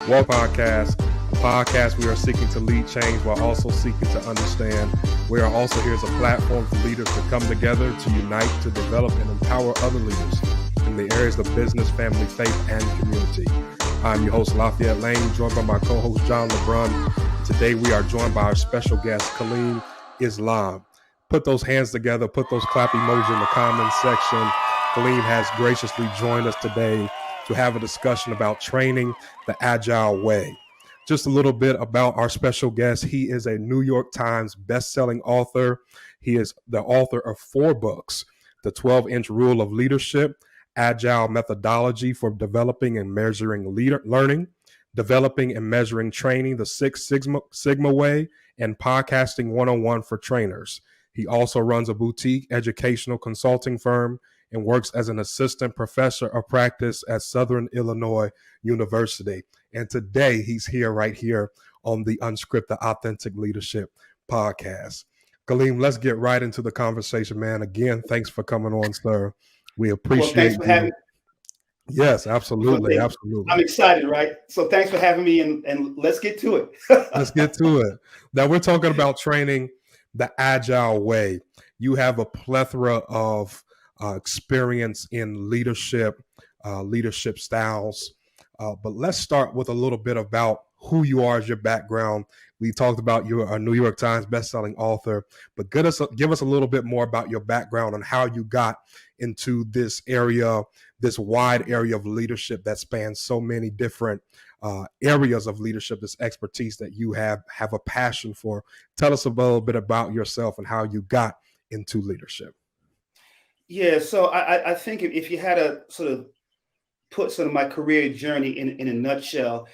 War Podcast, a podcast we are seeking to lead change while also seeking to understand. We are also here as a platform for leaders to come together, to unite, to develop and empower other leaders in the areas of business, family, faith, and community. I'm your host, Lafayette Lane, joined by my co-host, John LeBrun. Today, we are joined by our special guest, Kaliym Islam. Put those hands together, put those clap emoji in the comments section. Kaliym has graciously joined us today to have a discussion about training the Agile way. Just a little bit about our special guest. He is a New York Times best-selling author. He is the author of 4 books, The 12-Inch Rule of Leadership, Agile Methodology for Developing and Measuring Learning, Developing and Measuring Training, the Six Sigma Way, and Podcasting 101 for Trainers. He also runs a boutique educational consulting firm and works as an assistant professor of practice at Southern Illinois University. And today he's here right here on the Unscripted Authentic Leadership podcast. Kaliym, let's get right into the conversation, man. Again, thanks for coming on, sir. We appreciate thanks for having me. Yes, absolutely. Absolutely. I'm excited, right? So thanks for having me, and let's get to it. Let's get to it. Now, we're talking about training the Agile way. You have a plethora of experience in leadership styles. But let's start with a little bit about who you are as your background. We talked about you're a New York Times bestselling author, but give us a little bit more about your background and how you got into this area, this wide area of leadership that spans so many different areas of leadership, this expertise that you have a passion for. Tell us a little bit about yourself and how you got into leadership. Yeah, so I think if you had to sort of put sort of my career journey in a nutshell,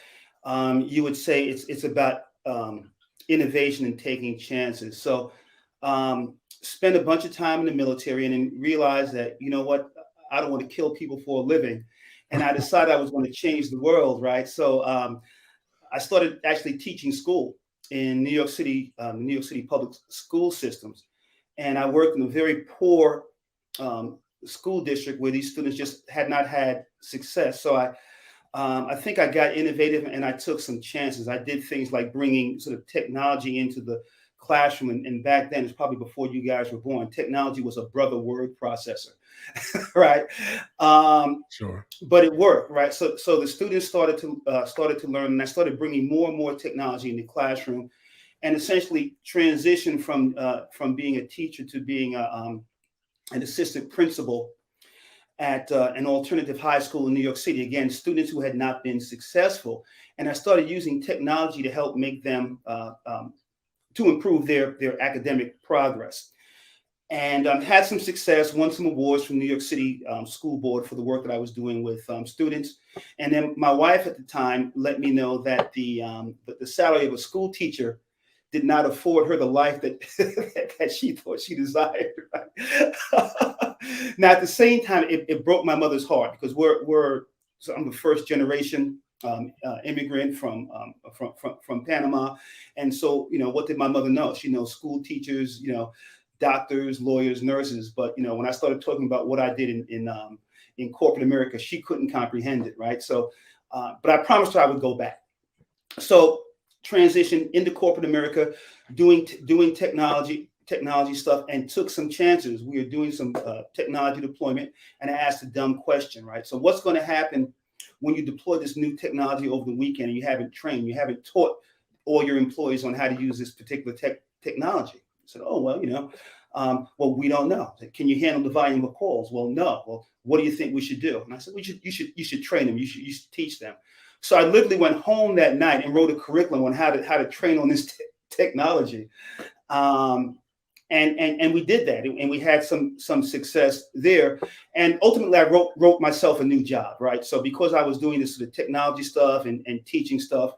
you would say it's about innovation and taking chances. So spend a bunch of time in the military and then realize that, you know what, I don't want to kill people for a living. And I decided I was going to change the world, right? So I started actually teaching school in New York City public school systems. And I worked in a very poor school district where these students just had not had success. So I think I got innovative and I took some chances. I did things like bringing sort of technology into the classroom. And back then, it's probably before you guys were born, technology was a brother word processor, right? Sure. But it worked, right? So the students started to learn, and I started bringing more and more technology in the classroom, and essentially transitioned from being a teacher to being an assistant principal at an alternative high school in New York City. Again, students who had not been successful. And I started using technology to help make them, to improve their academic progress. And had some success, won some awards from New York City School Board for the work that I was doing with students. And then my wife at the time let me know that the salary of a school teacher did not afford her the life that she thought she desired. Right? Now, at the same time, it broke my mother's heart because I'm the first generation immigrant from Panama, and so what did my mother know? She knows school teachers, doctors, lawyers, nurses, but when I started talking about what I did in corporate America, she couldn't comprehend it, right? So, but I promised her I would go back. So transition into corporate America, doing technology stuff, and took some chances. We were doing some technology deployment, and I asked a dumb question, right? So what's going to happen when you deploy this new technology over the weekend and you haven't trained, you haven't taught all your employees on how to use this particular technology? I said, oh, well, well, we don't know. Said, can you handle the volume of calls? Well, no. Well, what do you think we should do? And I said, you should train them. You should teach them. So I literally went home that night and wrote a curriculum on how to train on this technology. And we did that, and we had some success there. And ultimately, I wrote myself a new job, right? So because I was doing this sort of technology stuff and teaching stuff,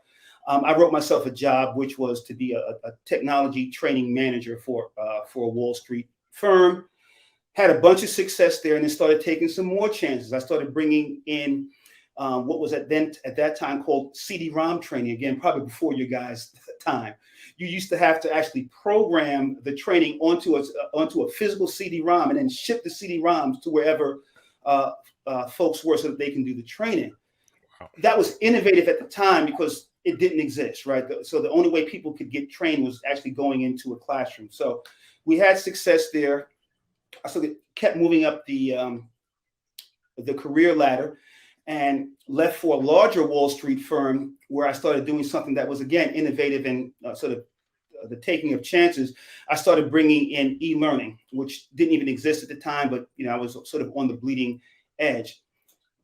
I wrote myself a job, which was to be a technology training manager for a Wall Street firm. Had a bunch of success there, and then started taking some more chances. I started bringing in what was at that time called Cd-Rom Training. Again, probably before your guys' time. You used to have to actually program the training onto a physical CD-ROM and then ship the CD-ROMs to wherever folks were so that they can do the training. That was innovative at the time because it didn't exist, right? So the only way people could get trained was actually going into a classroom. So we had success there. I sort of kept moving up the career ladder and left for a larger Wall Street firm where I started doing something that was, again, innovative and sort of the taking of chances. I started bringing in e-learning, which didn't even exist at the time, but I was sort of on the bleeding edge.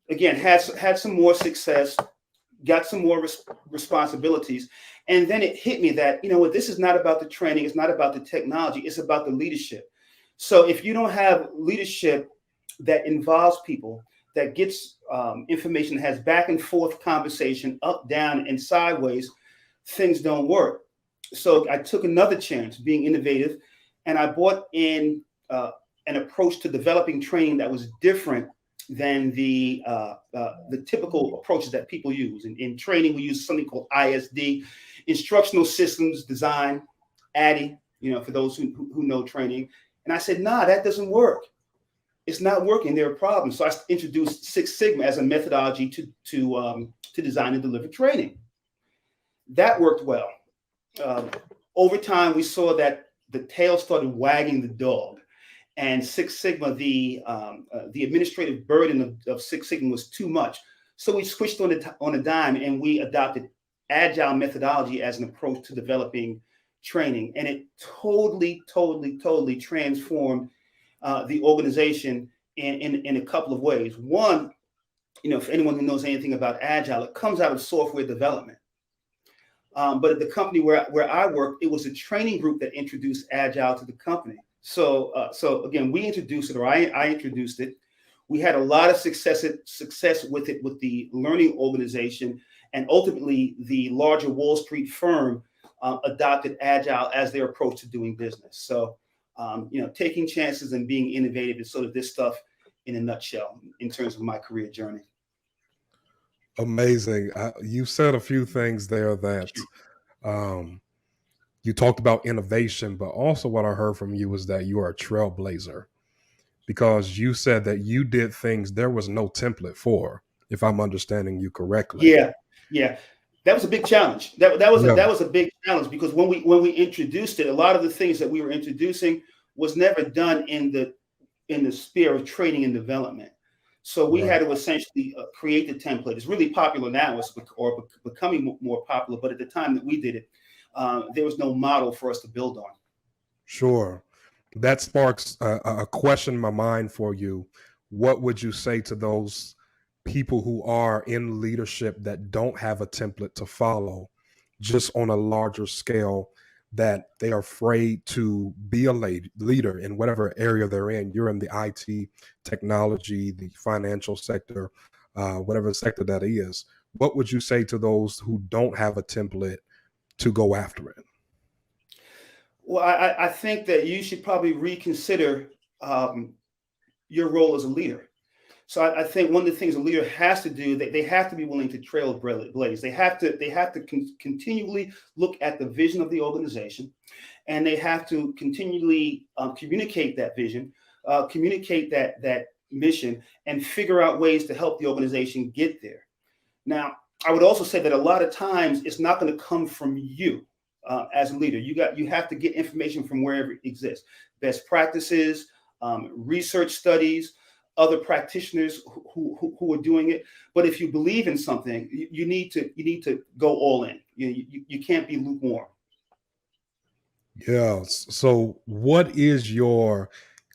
Again, had some more success, got some more responsibilities, and then it hit me that this is not about the training, it's not about the technology, it's about the leadership. So if you don't have leadership that involves people, that gets information, has back and forth conversation, up, down, and sideways, things don't work. So I took another chance, being innovative, and I brought in an approach to developing training that was different than the typical approaches that people use. In training, we use something called ISD, Instructional Systems Design, ADDIE, for those who know training. And I said, nah, that doesn't work. It's not working. There are problems. So I introduced Six Sigma as a methodology to design and deliver training. That worked well. Over time, we saw that the tail started wagging the dog, and Six Sigma, the administrative burden of Six Sigma was too much. So we switched on a dime, and we adopted Agile methodology as an approach to developing training, and it totally transformed the organization in a couple of ways. One, for anyone who knows anything about Agile, it comes out of software development. But at the company where I worked, it was a training group that introduced Agile to the company. So again, we introduced it, or I introduced it. We had a lot of success with it with the learning organization, and ultimately the larger Wall Street firm adopted Agile as their approach to doing business. So taking chances and being innovative is sort of this stuff in a nutshell in terms of my career journey. Amazing. You said a few things there that you talked about innovation, but also what I heard from you was that you are a trailblazer, because you said that you did things there was no template for, if I'm understanding you correctly. Yeah. That was a big challenge. That was a big challenge, because when we introduced it, a lot of the things that we were introducing was never done in the sphere of training and development. So we had to essentially create the template. It's really popular now, or becoming more popular. But at the time that we did it, there was no model for us to build on. Sure. That sparks a question in my mind for you. What would you say to those people who are in leadership that don't have a template to follow, just on a larger scale, that they are afraid to be a leader in whatever area they're in? You're in the IT, technology, the financial sector, whatever sector that is. What would you say to those who don't have a template to go after it? Well, I think that you should probably reconsider your role as a leader. So I think one of the things a leader has to do, they have to be willing to trailblaze. They have to continually look at the vision of the organization, and they have to continually communicate that vision, communicate that mission, and figure out ways to help the organization get there. Now, I would also say that a lot of times it's not going to come from you as a leader. You have to get information from wherever it exists, best practices, research studies, other practitioners who are doing it. But if you believe in something, you need to go all in. You can't be lukewarm. Yeah. So what is your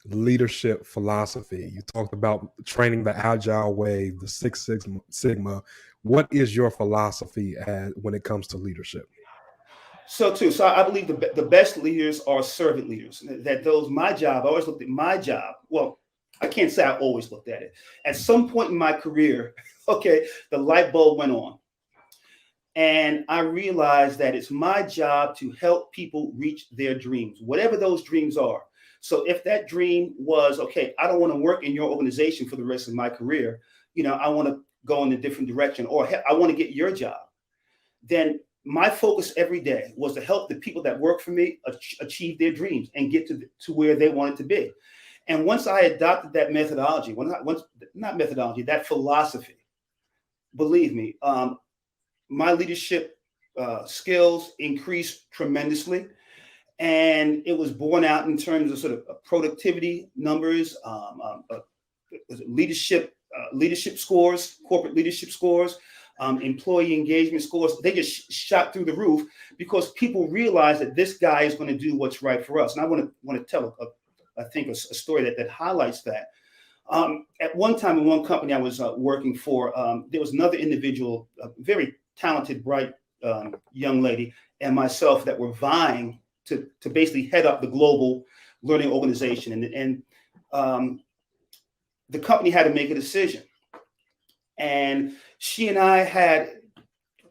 leadership philosophy? You talked about training the Agile way, the Six Sigma. What is your philosophy when it comes to leadership? So I believe the best leaders are servant leaders. I always looked at my job. Well, I can't say I always looked at it. At some point in my career, the light bulb went on. And I realized that it's my job to help people reach their dreams, whatever those dreams are. So if that dream was, I don't want to work in your organization for the rest of my career, I want to go in a different direction, or I want to get your job, then my focus every day was to help the people that work for me achieve their dreams and get to where they wanted to be. And once I adopted that methodology, that philosophy, believe me, my leadership skills increased tremendously. And it was borne out in terms of sort of productivity numbers, leadership scores, corporate leadership scores, employee engagement scores. They just shot through the roof because people realized that this guy is going to do what's right for us. And I want to tell, a story that highlights that. At one time in one company I was working for, there was another individual, a very talented, bright young lady, and myself that were vying to basically head up the global learning organization. And the company had to make a decision. And she and I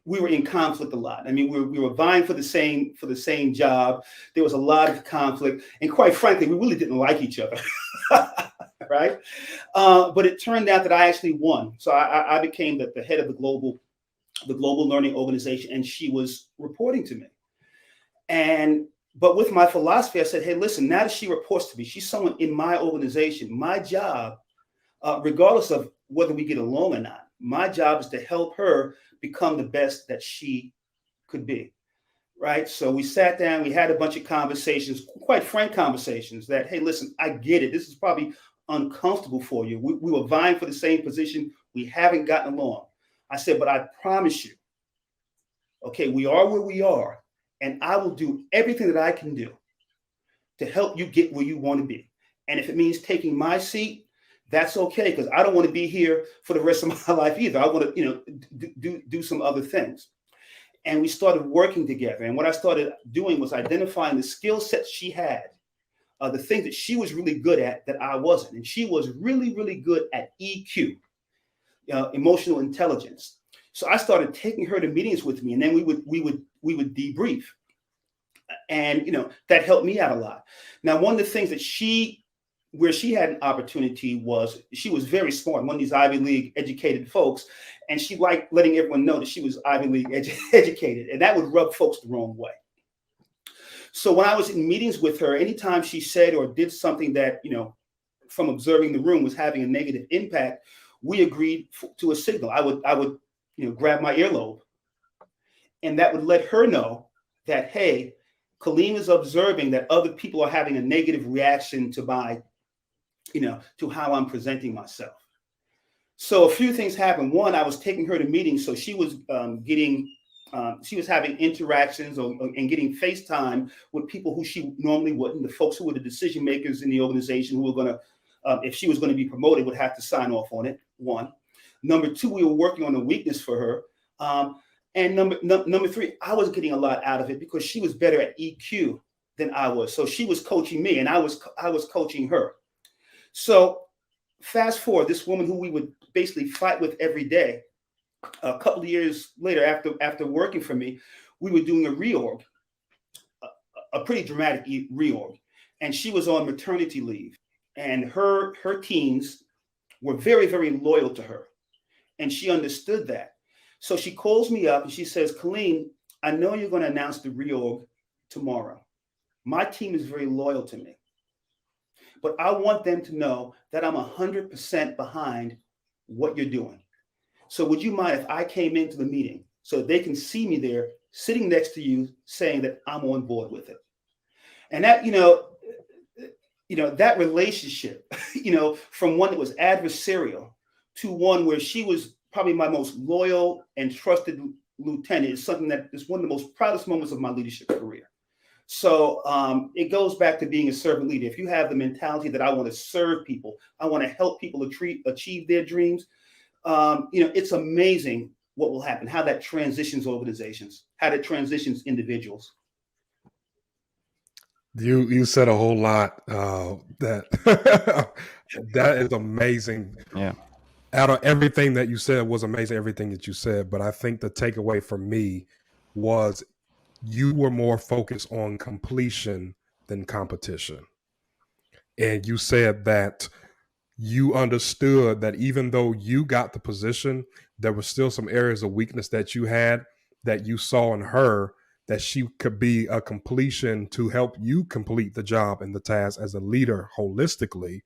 we were in conflict a lot. I mean, we were vying for the same job. There was a lot of conflict. And quite frankly, we really didn't like each other. Right? But it turned out that I actually won. So I became the head of the global learning organization, and she was reporting to me. But with my philosophy, I said, hey, listen, now that she reports to me, she's someone in my organization. My job, regardless of whether we get along or not, my job is to help her become the best that she could be. Right. So we sat down, we had a bunch of conversations, quite frank conversations that, hey, listen, I get it. This is probably uncomfortable for you. We were vying for the same position. We haven't gotten along. I said, but I promise you, okay, we are where we are. And I will do everything that I can do to help you get where you want to be. And if it means taking my seat, that's okay, because I don't want to be here for the rest of my life either. I want to, do some other things. And we started working together. And what I started doing was identifying the skill sets she had, the things that she was really good at that I wasn't. And she was really, really good at EQ, emotional intelligence. So I started taking her to meetings with me, and then we would debrief, and that helped me out a lot. Now, one of the things that where she had an opportunity was she was very smart, one of these Ivy League educated folks, and she liked letting everyone know that she was Ivy League educated, and that would rub folks the wrong way. So when I was in meetings with her, anytime she said or did something that from observing the room was having a negative impact, we agreed to a signal. I would grab my earlobe, and that would let her know that, hey, Kaliym is observing that other people are having a negative reaction to to how I'm presenting myself. So a few things happened. One, I was taking her to meetings, so she was she was having interactions and getting FaceTime with people who she normally wouldn't, the folks who were the decision makers in the organization, who were going to, if she was going to be promoted, would have to sign off on it. One. Number two, we were working on a weakness for her. And number three, I was getting a lot out of it because she was better at EQ than I was. So she was coaching me, and I was coaching her. So fast forward, this woman who we would basically fight with every day, a couple of years later, after working for me, we were doing a reorg, a pretty dramatic reorg, and she was on maternity leave, and her teams were very, very loyal to her, and she understood that. So she calls me up and she says, Kaliym, I know you're going to announce the reorg tomorrow. My team is very loyal to me, but I want them to know that I'm 100% behind what you're doing. So would you mind if I came into the meeting so they can see me there sitting next to you saying that I'm on board with it? And that, that relationship, from one that was adversarial to one where she was probably my most loyal and trusted lieutenant is something that is one of the most proudest moments of my leadership career. So it goes back to being a servant leader. If you have the mentality that I want to serve people, I want to help people achieve their dreams, it's amazing what will happen, how that transitions organizations, how that transitions individuals. You said a whole lot that that is amazing. Yeah. Out of everything that you said was amazing, everything that you said. But I think the takeaway for me was you were more focused on completion than competition. And you said that you understood that even though you got the position, there were still some areas of weakness that you had that you saw in her, that she could be a completion to help you complete the job and the task as a leader holistically,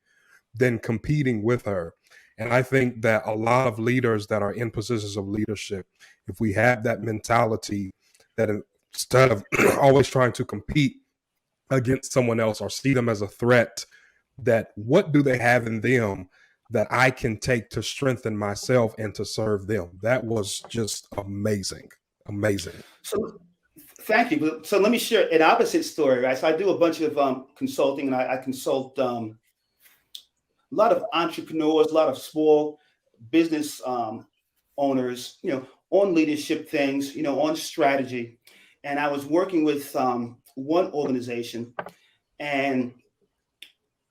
than competing with her. And I think that a lot of leaders that are in positions of leadership, if we have that mentality that instead of always trying to compete against someone else or see them as a threat, that what do they have in them that I can take to strengthen myself and to serve them? That was just amazing. Amazing. So thank you. So let me share an opposite story, right? So I do a bunch of consulting, and I consult a lot of entrepreneurs, a lot of small business owners, on leadership things, on strategy. And I was working with one organization, and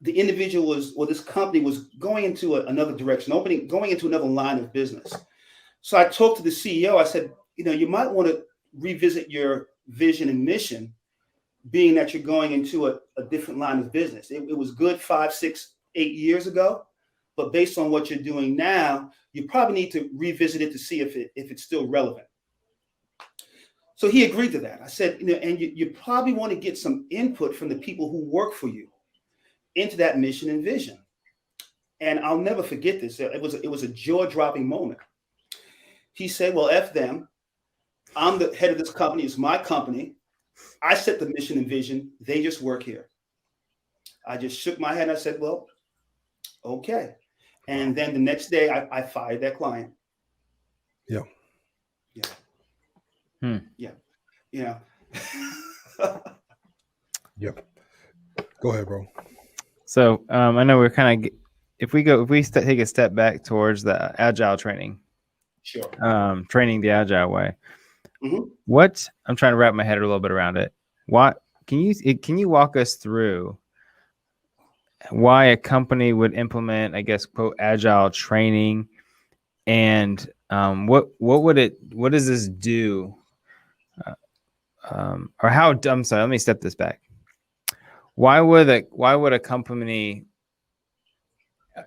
the individual this company was going into another direction, going into another line of business. So I talked to the CEO. I said, you might want to revisit your vision and mission, being that you're going into a different line of business. It was good 5, 6, 8 years ago, but based on what you're doing now, you probably need to revisit it to see if it's still relevant. So he agreed to that. I said, and you probably want to get some input from the people who work for you into that mission and vision. And I'll never forget this. It was a jaw-dropping moment. He said, well, F them. I'm the head of this company. It's my company. I set the mission and vision. They just work here. I just shook my head and I said, well, okay. And then the next day I fired that client. Yeah. Yeah. Yeah. Go ahead, bro. So I know we're kind of, if we take a step back towards the Agile training, sure, training the Agile way. Mm-hmm. What I'm trying to wrap my head a little bit around it. What can you walk us through why a company would implement, I guess, quote, Agile training, and what does this do? Or how? I'm sorry. Let me step this back. Why would a company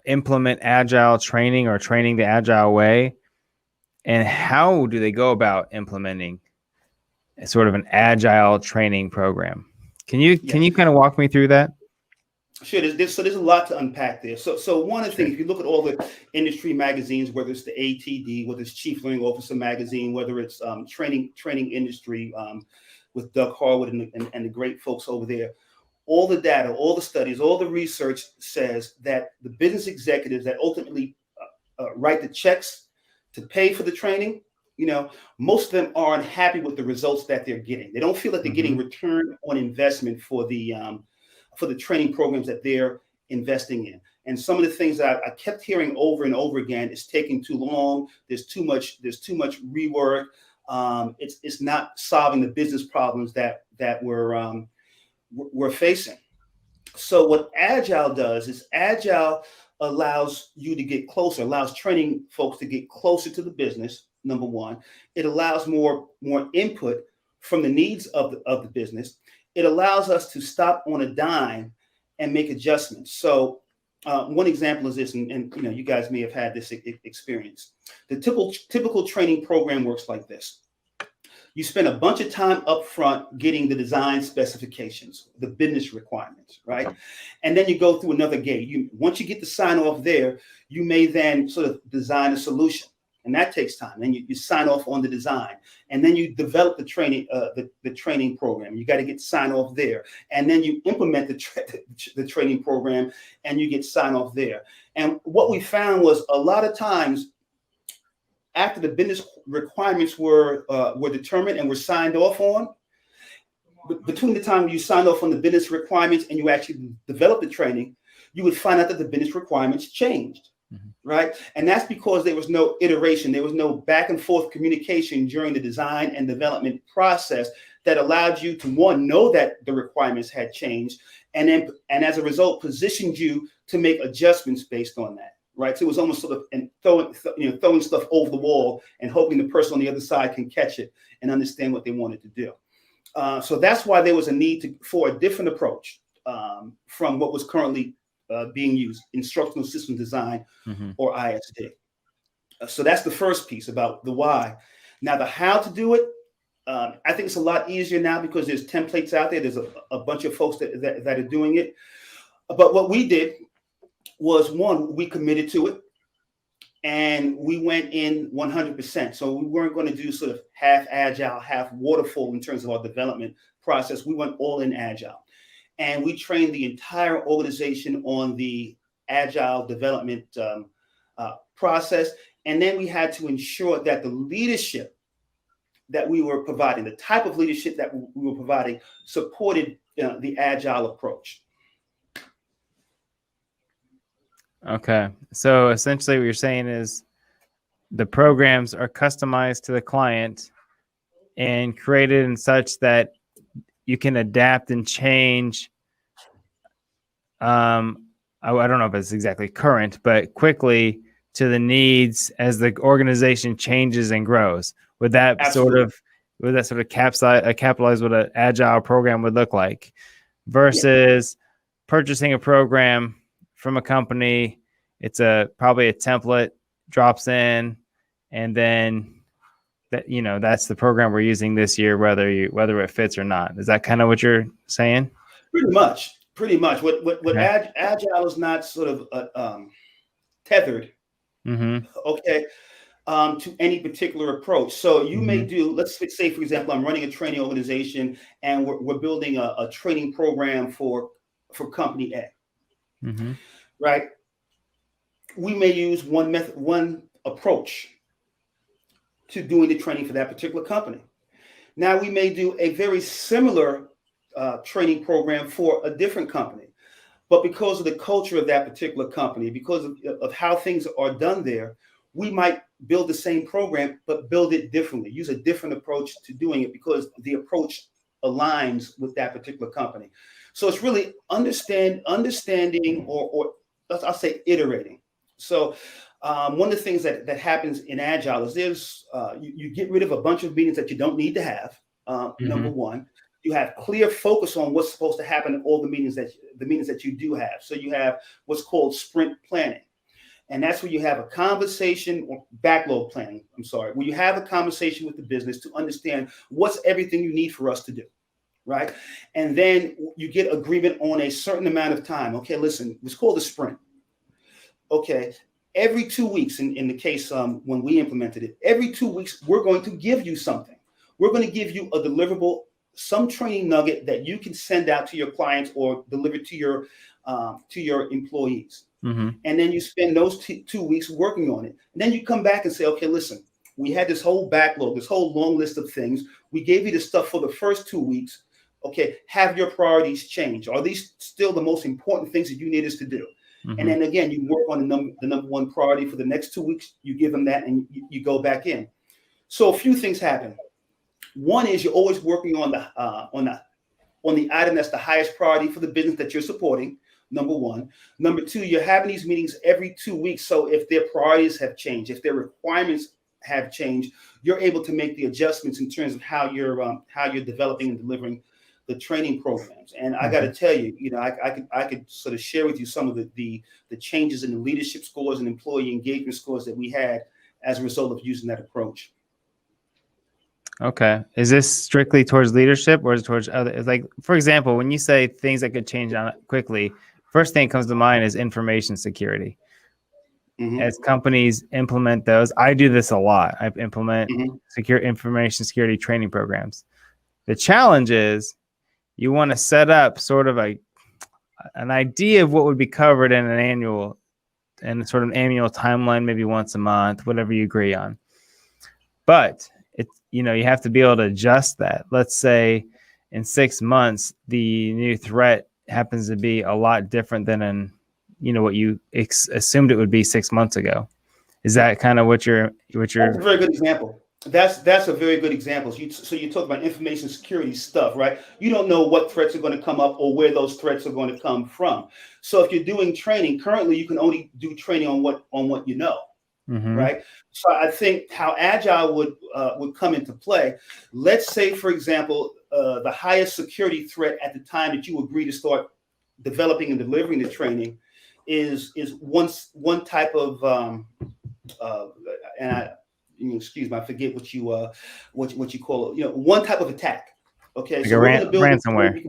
implement Agile training or training the Agile way, and how do they go about implementing a sort of an Agile training program? Can you kind of walk me through that? Sure. There's a lot to unpack there. So one of the things, if you look at all the industry magazines, whether it's the ATD, whether it's Chief Learning Officer magazine, whether it's training industry with Doug Harwood and the great folks over there, all the data, all the studies, all the research says that the business executives that ultimately write the checks to pay for the training, most of them aren't happy with the results that they're getting. They don't feel that they're getting return on investment for the training programs that they're investing in. And some of the things that I kept hearing over and over again is taking too long. There's too much rework. It's not solving the business problems that we're facing. So what Agile does is Agile allows you to get closer, allows training folks to get closer to the business. Number one, it allows more input from the needs of the business. It allows us to stop on a dime and make adjustments. So one example is this, and you guys may have had this experience. The typical training program works like this. You spend a bunch of time up front getting the design specifications, the business requirements, right? And then you go through another gate. Once you get the sign off there, you may then sort of design a solution. And that takes time. Then you sign off on the design, and then you develop the training, the training program. You got to get sign off there, and then you implement the training program, and you get sign off there. And what we found was a lot of times, after the business requirements were determined and were signed off on, between the time you signed off on the business requirements and you actually developed the training, you would find out that the business requirements changed. Right. And that's because there was no iteration. There was no back and forth communication during the design and development process that allowed you to, one, know that the requirements had changed, and as a result, positioned you to make adjustments based on that. Right. So it was almost sort of throwing stuff over the wall and hoping the person on the other side can catch it and understand what they wanted to do. So that's why there was a need for a different approach from what was currently being used, instructional system design, or ISD. So that's the first piece about the why. Now, the how to do it, I think it's a lot easier now because there's templates out there. There's a bunch of folks that are doing it. But what we did was, one, we committed to it. and we went in 100%. So we weren't going to do sort of half agile, half waterfall in terms of our development process. We went all in agile, and we trained the entire organization on the agile development process. And then we had to ensure that the leadership that we were providing, the type of leadership that we were providing, supported the agile approach. Okay. So essentially what you're saying is the programs are customized to the client and created in such that you can adapt and change. I don't know if it's exactly current, but quickly to the needs as the organization changes and grows. Would that Absolutely. sort of capitalize what an agile program would look like versus purchasing a program from a company? It's probably a template drops in, and then that's the program we're using this year, whether it fits or not. Is that kind of what you're saying? Pretty much. What agile is not sort of tethered, okay, to any particular approach. So you may do, let's say, for example, I'm running a training organization, and we're building a training program for company A, right? We may use one method, one approach to doing the training for that particular company. Now we may do a very similar training program for a different company, but because of the culture of that particular company, because of how things are done there, we might build the same program, but build it differently, use a different approach to doing it because the approach aligns with that particular company. So it's really understanding, or I'll say iterating. So one of the things that happens in Agile is you get rid of a bunch of meetings that you don't need to have. Number one, you have clear focus on what's supposed to happen in all the meetings that you do have. So you have what's called sprint planning. And that's where you have a conversation, or backlog planning, where you have a conversation with the business to understand what's everything you need for us to do, right? And then you get agreement on a certain amount of time. Okay, listen, it's called a sprint. Okay, every 2 weeks, in the case when we implemented it, every 2 weeks, we're going to give you something. We're going to give you a deliverable, some training nugget that you can send out to your clients or deliver to your employees. And then you spend those 2 weeks working on it. And then you come back and say, okay, listen, we had this whole backlog, this whole long list of things. We gave you the stuff for the first 2 weeks. Okay, have your priorities changed? Are these still the most important things that you need us to do? And then again, you work on the number one priority for the next 2 weeks. You give them that, and you go back in. So a few things happen. One is you're always working on the item that's the highest priority for the business that you're supporting. Number one. Number two, you're having these meetings every 2 weeks. So if their priorities have changed, if their requirements have changed, you're able to make the adjustments in terms of how you're developing and delivering the training programs. And I got to tell you, I could sort of share with you some of the changes in the leadership scores and employee engagement scores that we had as a result of using that approach. Okay. Is this strictly towards leadership, or is it towards other? Like, for example, when you say things that could change on quickly, first thing that comes to mind is information security. As companies implement those, I do this a lot. I implement information security training programs. The challenge is you want to set up sort of an idea of what would be covered in an annual timeline, maybe once a month, whatever you agree on. But you have to be able to adjust that. Let's say in 6 months, the new threat happens to be a lot different than what you assumed it would be 6 months ago. Is that kind of what you're? That's a very good example. That's a very good example. So you talk about information security stuff, right? You don't know what threats are going to come up or where those threats are going to come from. So if you're doing training, currently you can only do training on what you know. Right. So I think how Agile would come into play. Let's say, for example, the highest security threat at the time that you agree to start developing and delivering the training is one type of excuse me, I forget what you call it. One type of attack. Okay, like so we're ransomware.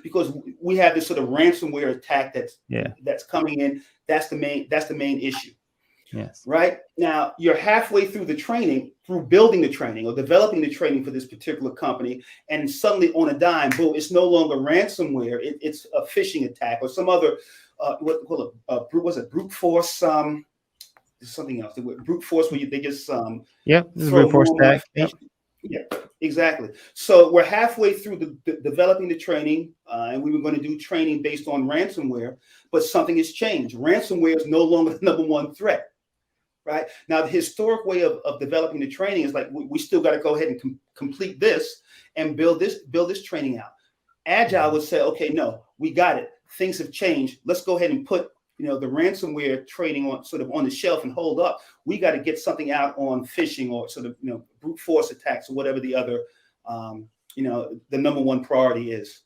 Because we have this sort of ransomware attack that's coming in. That's the main issue. Yes. Right now, you're halfway through the training, through building the training or developing the training for this particular company, and suddenly on a dime, boom, it's no longer ransomware. It's a phishing attack or some other was it brute force? Something else. Brute force where they just Yep. This is throw brute force more attack. Yep. Yeah, exactly. So we're halfway through the developing the training, and we were going to do training based on ransomware, but something has changed. Ransomware is no longer the number one threat. Right now, the historic way of developing the training is like we still got to go ahead and complete this and build this training out. Agile would say, okay, no, we got it. Things have changed. Let's go ahead and put the ransomware training on the shelf and hold up. We got to get something out on phishing or brute force attacks or whatever the other the number one priority is.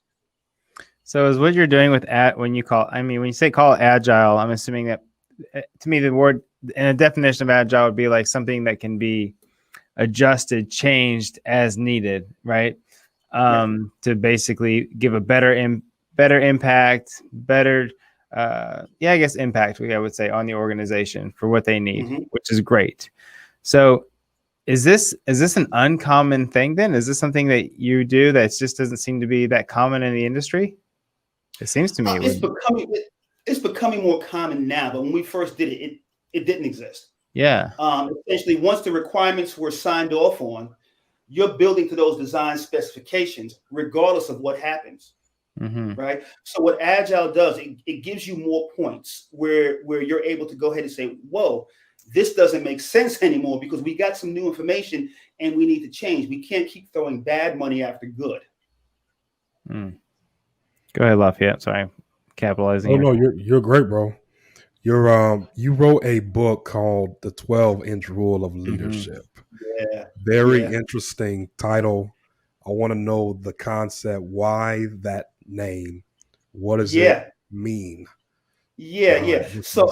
So is what you're doing with when you say call it agile, I'm assuming that to me the word and a definition of agile would be like something that can be adjusted, changed as needed, right? To basically give a better impact, impact, I would say, on the organization for what they need, which is great. So is this an uncommon thing then? Is this something that you do that just doesn't seem to be that common in the industry? It seems to me it's becoming more common now, but when we first did it, it didn't exist. Yeah. Essentially, once the requirements were signed off on, you're building to those design specifications, regardless of what happens. Right. So what Agile does, it gives you more points where you're able to go ahead and say, whoa, this doesn't make sense anymore because we got some new information and we need to change. We can't keep throwing bad money after good. Go ahead, Lafayette. Sorry, capitalizing. Oh, no, you're great, bro. You wrote a book called The 12-Inch Rule of Leadership. Yeah. Very interesting title. I want to know the concept. Why that name? What does it mean? Yeah. So,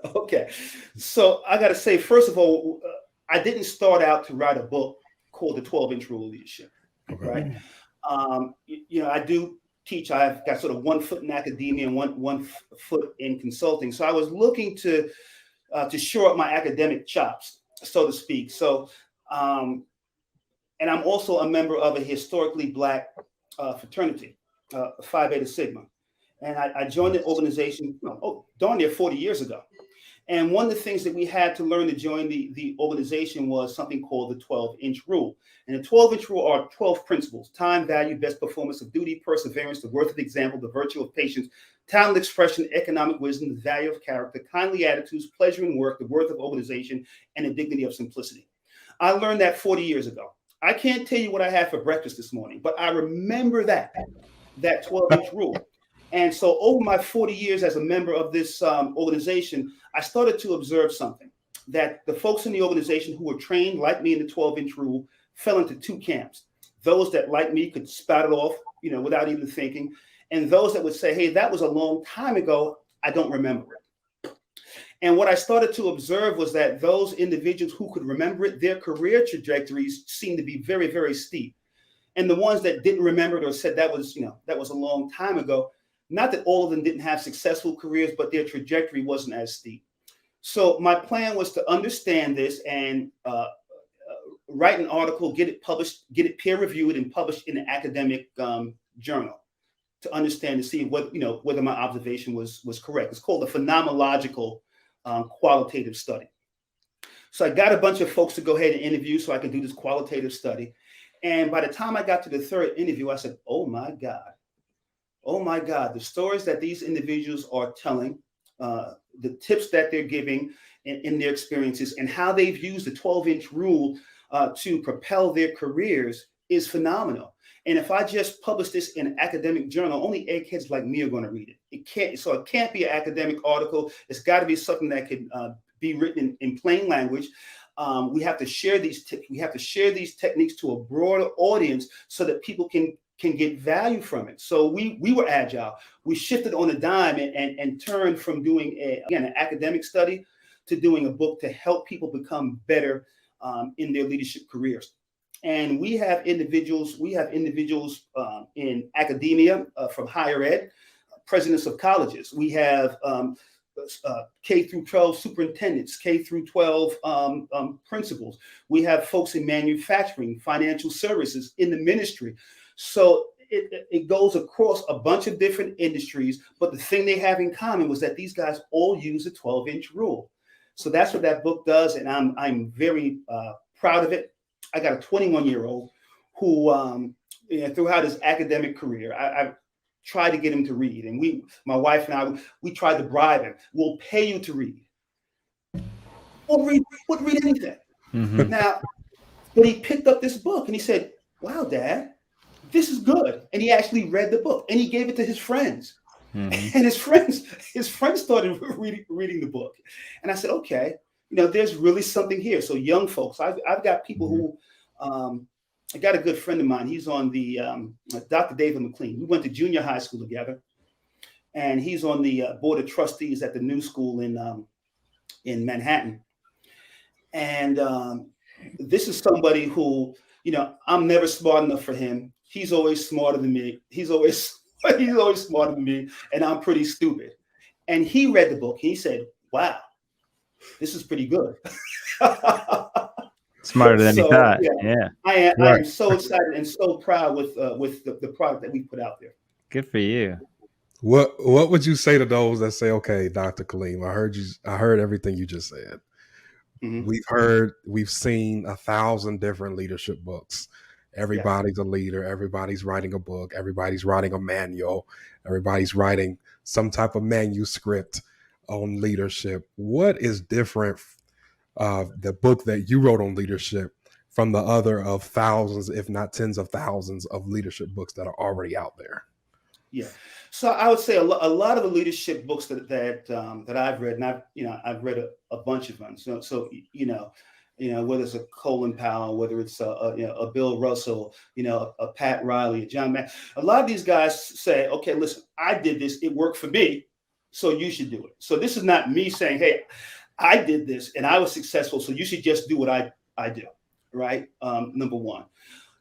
okay. So I got to say, first of all, I didn't start out to write a book called The 12-Inch Rule of Leadership. Okay. Right. I do teach. I've got sort of 1 foot in academia and one foot in consulting. So I was looking to shore up my academic chops, so to speak. So, and I'm also a member of a historically Black fraternity, Phi Beta Sigma. And I joined the organization, darn near 40 years ago. And one of the things that we had to learn to join the organization was something called the 12-inch rule. And the 12-inch rule are 12 principles: time, value, best performance of duty, perseverance, the worth of example, the virtue of patience, talent expression, economic wisdom, the value of character, kindly attitudes, pleasure in work, the worth of organization, and the dignity of simplicity. I learned that 40 years ago. I can't tell you what I had for breakfast this morning, but I remember that 12-inch rule. And so over my 40 years as a member of this organization, I started to observe something, that the folks in the organization who were trained like me in the 12-inch rule fell into 2 camps. Those that, like me, could spout it off, without even thinking, and those that would say, hey, that was a long time ago, I don't remember it. And what I started to observe was that those individuals who could remember it, their career trajectories seemed to be very, very steep. And the ones that didn't remember it or said that was a long time ago, not that all of them didn't have successful careers, but their trajectory wasn't as steep. So my plan was to understand this and write an article, get it published, get it peer reviewed and published in an academic journal to understand, to see whether my observation was correct. It's called a phenomenological qualitative study. So I got a bunch of folks to go ahead and interview so I could do this qualitative study. And by the time I got to the 3rd interview, I said, oh my God, the stories that these individuals are telling, the tips that they're giving in their experiences, and how they've used the 12-inch rule to propel their careers is phenomenal. And if I just publish this in an academic journal, only eggheads like me are going to read it. It can't be an academic article. It's got to be something that can be written in plain language. We have to share these tips. We have to share these techniques to a broader audience so that people can get value from it. So we were agile. We shifted on a dime and turned from doing an academic study to doing a book to help people become better in their leadership careers. And we have individuals in academia from higher ed, presidents of colleges. We have K through 12 superintendents, K through 12 principals. We have folks in manufacturing, financial services, in the ministry. So it goes across a bunch of different industries, but the thing they have in common was that these guys all use the 12-inch rule. So that's what that book does, and I'm very proud of it. I got a 21-year-old who, throughout his academic career, I tried to get him to read, and my wife and I, we tried to bribe him. We'll pay you to read. Wouldn't read anything. Mm-hmm. Now, but he picked up this book and he said, "Wow, Dad, this is good." And he actually read the book and he gave it to his friends. Mm-hmm. And his friends started reading the book. And I said, okay, there's really something here. So young folks, I've got people who, I got a good friend of mine. He's on the Dr. David McLean. We went to junior high school together, and he's on the board of trustees at the new school in Manhattan. And this is somebody who, I'm never smart enough for him. He's always smarter than me. He's always smarter than me, and I'm pretty stupid. And he read the book. He said, "Wow, this is pretty good." Smarter than he thought. Yeah. I am so excited and so proud with the product that we put out there. Good for you. What would you say to those that say, "Okay, Dr. Kaliym, I heard everything you just said. Mm-hmm. We've seen 1,000 different leadership books. Everybody's a leader. Everybody's writing a book. Everybody's writing a manual. Everybody's writing some type of manuscript on leadership. What is different, the book that you wrote on leadership, from the other of thousands, if not tens of thousands, of leadership books that are already out there?" Yeah. So I would say a lot of the leadership books that I've read, and I've read a bunch of them. So whether it's a Colin Powell, whether it's a Bill Russell, a Pat Riley, a John Mack, a lot of these guys say, "Okay, listen, I did this, it worked for me, so you should do it." So this is not me saying, "Hey, I did this and I was successful, so you should just do what I do." Right? Number one.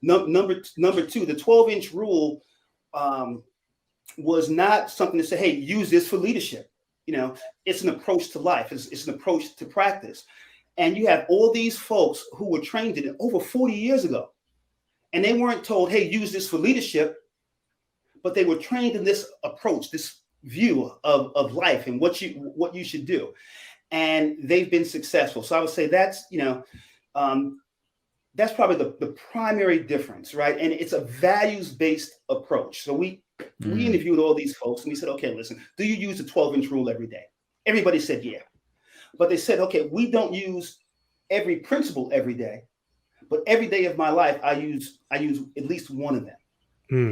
Number two, the 12-inch rule was not something to say, "Hey, use this for leadership." It's an approach to life. It's an approach to practice. And you have all these folks who were trained in it over 40 years ago. And they weren't told, "Hey, use this for leadership," but they were trained in this approach, this view of life and what you should do. And they've been successful. So I would say that's probably the primary difference, right? And it's a values-based approach. So we interviewed all these folks and we said, "Okay, listen, do you use the 12-inch rule every day?" Everybody said, "Yeah." But they said, "Okay, we don't use every principle every day, but every day of my life, I use at least one of them."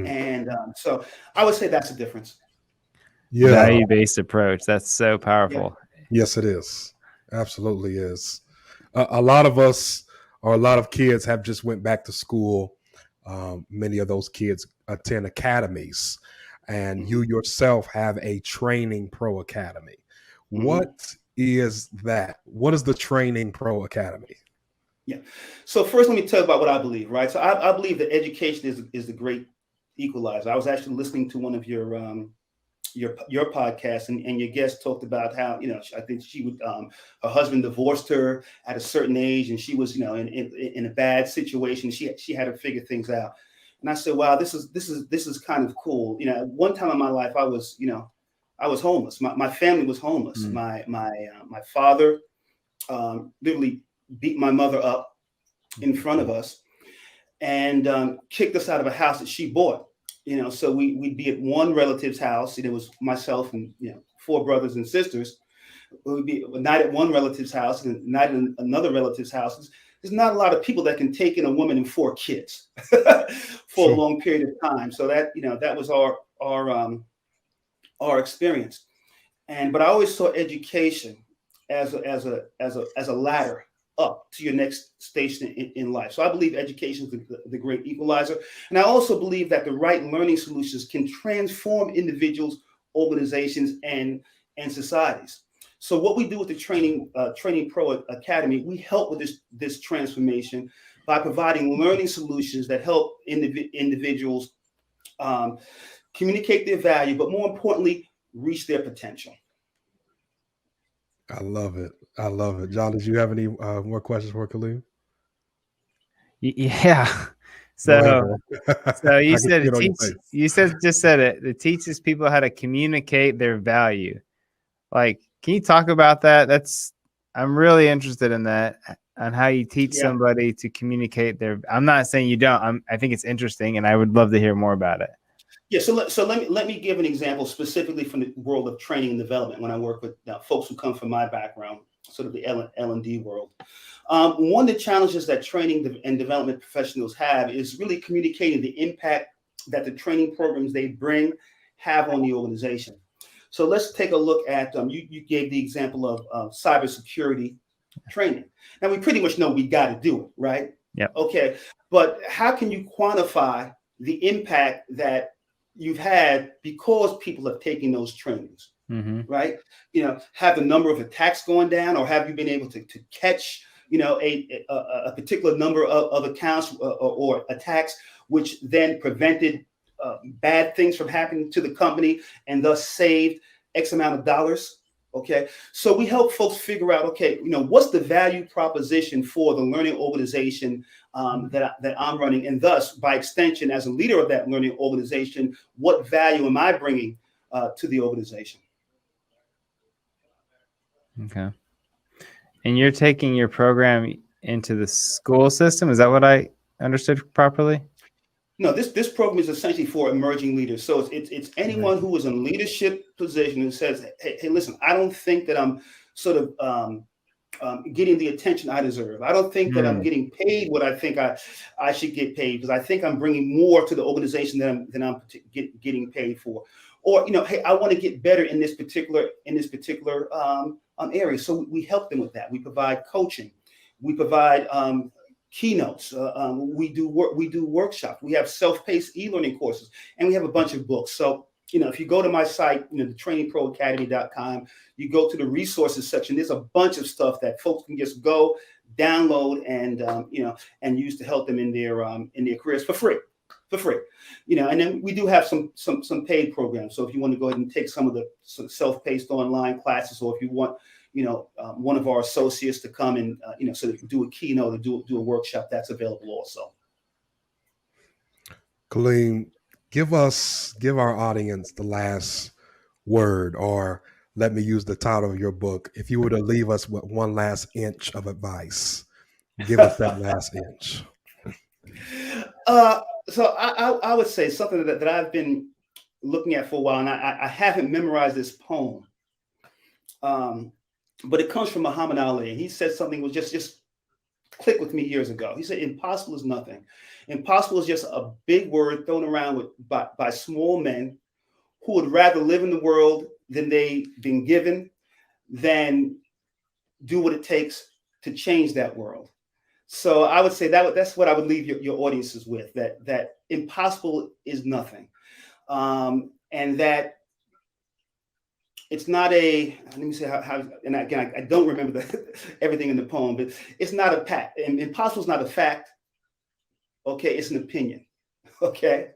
And so I would say that's the difference. Yeah. Value-based approach. That's so powerful. Yeah. Yes, it is. Absolutely is. A lot of us, or a lot of kids, have just went back to school. Many of those kids attend academies, and you yourself have a Training Pro Academy. Mm-hmm. What is that? What is the Training Pro Academy? Yeah. So first, let me tell you about what I believe, right? So I believe that education is the great equalizer. I was actually listening to one of your podcasts, and your guest talked about how, I think she would, her husband divorced her at a certain age, and she was, in a bad situation. She had to figure things out. And I said, wow, this is kind of cool. One time in my life, I was homeless. My family was homeless. My father literally beat my mother up in front of us and kicked us out of a house that she bought. So we'd be at one relative's house, and it was myself and 4 brothers and sisters. We'd be a night at one relative's house and a night in another relative's house. There's not a lot of people that can take in a woman and 4 kids for a long period of time. So that that was our experience. But I always saw education as a ladder up to your next station in life. So I believe education is the great equalizer. And I also believe that the right learning solutions can transform individuals, organizations, and societies. So what we do with the Training Pro Academy, we help with this transformation by providing learning solutions that help individuals communicate their value, but more importantly, reach their potential. I love it. I love it. John, did you have any more questions for Kaliym? Yeah. Go ahead, So, bro. so you I can said see it it on your teach. face. You just said it. It teaches people how to communicate their value. Like, can you talk about that? I'm really interested in that, on how you teach Yeah. somebody to communicate their. I'm not saying you don't. I think it's interesting, and I would love to hear more about it. Yeah, so let me give an example specifically from the world of training and development when I work with folks who come from my background, sort of the L&D world. One of the challenges that training and development professionals have is really communicating the impact that the training programs they bring have on the organization. So let's take a look at, you gave the example of cybersecurity training. Now, we pretty much know we got to do it, right? Yep. Okay, but how can you quantify the impact that you've had because people have taken those trainings, Mm-hmm. right? Have the number of attacks going down, or have you been able to catch, a particular number of accounts or attacks, which then prevented bad things from happening to the company and thus saved X amount of dollars? Okay, so we help folks figure out, okay, what's the value proposition for the learning organization that I'm running, and thus, by extension, as a leader of that learning organization, what value am I bringing to the organization? Okay. And you're taking your program into the school system. Is that what I understood properly? No, this program is essentially for emerging leaders. So it's anyone who is in a leadership position who says, hey, listen, I don't think that I'm sort of getting the attention I deserve. I don't think that I'm getting paid what I think I should get paid, because I think I'm bringing more to the organization than I'm getting paid for. Or, hey, I want to get better in this particular area. So we help them with that. We provide coaching. We provide keynotes. We do workshops. We have self-paced e-learning courses, and we have a bunch of books. So, if you go to my site, the trainingproacademy.com, you go to the resources section. There's a bunch of stuff that folks can just go download and use to help them in their careers for free. And then we do have some paid programs. So if you want to go ahead and take some of the self-paced online classes, or if you want one of our associates to come and so they can do a keynote or do a workshop, that's available also. Kaliym, give our audience the last word, or let me use the title of your book. If you were to leave us with one last inch of advice, give us that last inch. So I would say something that I've been looking at for a while, and I haven't memorized this poem, but it comes from Muhammad Ali, and he said something was just clicked with me years ago. He said, "Impossible is nothing. Impossible is just a big word thrown around by small men who would rather live in the world than they've been given, than do what it takes to change that world." So I would say that's what I would leave your audiences with, that impossible is nothing. And that it's not let me say how and again, I don't remember everything in the poem, but it's not a fact. Impossible is not a fact. Okay, it's an opinion. Okay.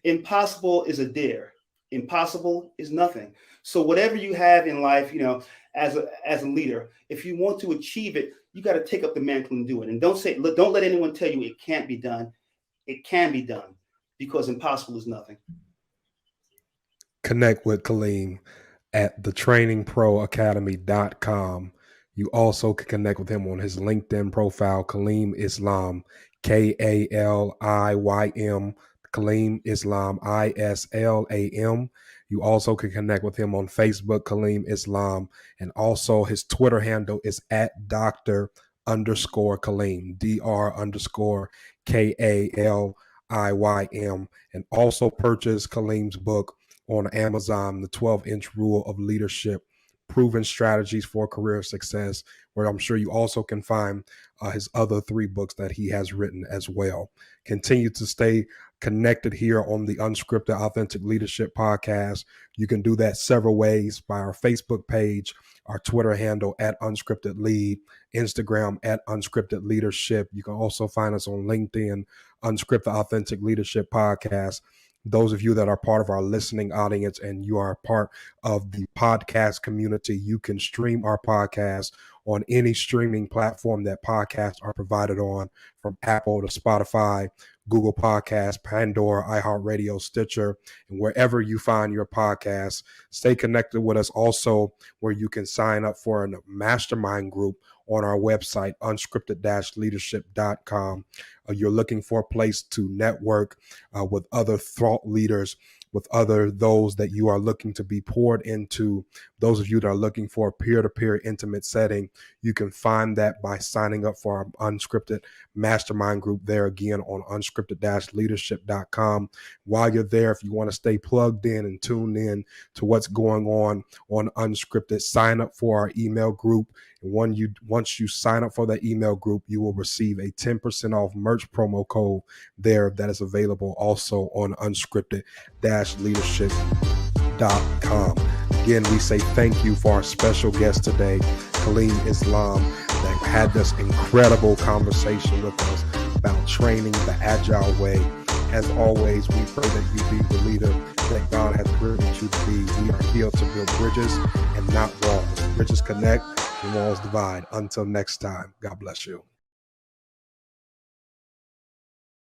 Impossible is a dare. Impossible is nothing. So whatever you have in life, as a leader, if you want to achieve it, you got to take up the mantle and do it. And don't let anyone tell you it can't be done. It can be done, because impossible is nothing. Connect with Kaliym at thetrainingproacademy.com. You also can connect with him on his LinkedIn profile, Kaliym Islam, Kaliym, Kaliym Islam, Islam. You also can connect with him on Facebook, Kaliym Islam, and also his Twitter handle is at Dr_Kaliym, Dr_Kaliym, and also purchase Kaliym's book on Amazon, The 12-Inch Rule of Leadership, Proven Strategies for Career Success, where I'm sure you also can find his other 3 books that he has written as well. Continue to stay connected here on the Unscripted Authentic Leadership Podcast. You can do that several ways: by our Facebook page, our Twitter handle at Unscripted Lead, Instagram at Unscripted Leadership. You can also find us on LinkedIn, Unscripted Authentic Leadership Podcast. Those of you that are part of our listening audience and you are part of the podcast community, you can stream our podcast on any streaming platform that podcasts are provided on, from Apple to Spotify, Google Podcasts, Pandora, iHeartRadio, Stitcher, and wherever you find your podcasts. Stay connected with us also, where you can sign up for a mastermind group on our website, unscripted-leadership.com. You're looking for a place to network with other thought leaders, with those that you are looking to be poured into. Those of you that are looking for a peer-to-peer intimate setting, you can find that by signing up for our Unscripted Mastermind group there, again, on unscripted-leadership.com. While you're there, if you want to stay plugged in and tuned in to what's going on Unscripted, sign up for our email group. And once you sign up for that email group, you will receive a 10% off merch promo code there that is available also on unscripted-leadership.com. Again, we say thank you for our special guest today, Kaliym Islam, that had this incredible conversation with us about training the Agile way. As always, we pray that you be the leader that God has privileged you to be. We are here to build bridges and not walls. Bridges connect and walls divide. Until next time, God bless you.